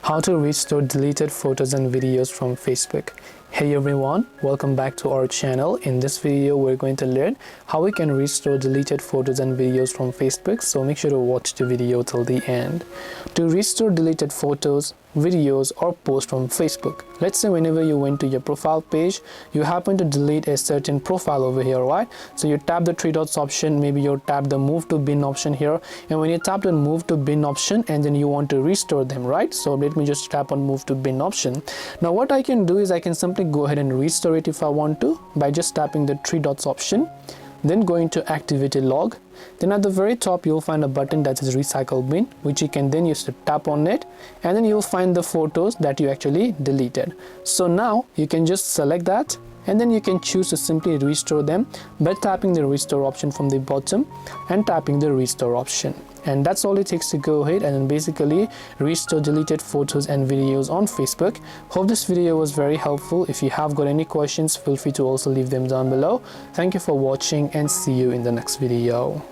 How to restore deleted photos and videos from Facebook. Hey everyone, welcome back to our channel. In this video we're going to learn how we can restore deleted photos and videos from Facebook, so make sure to watch the video till the end. To restore deleted photos, videos or posts from Facebook, let's say whenever you went to your profile page, you happen to delete a certain profile over here, right? So you tap the three dots option, maybe you tap the move to bin option here, and when you tap the move to bin option and then you want to restore them, right? So let me just tap on move to bin option. Now what I can do is I can simply go ahead and restore it if I want to by just tapping the three dots option, then going to activity log. Then at the very top you'll find a button that says recycle bin, which you can then use to tap on it, and then you'll find the photos that you actually deleted. So now you can just select that and then you can choose to simply restore them by tapping the restore option from the bottom and tapping the restore option. And that's all it takes to go ahead and then basically restore deleted photos and videos on Facebook. Hope this video was very helpful. If you have got any questions, feel free to also leave them down below. Thank you for watching and see you in the next video.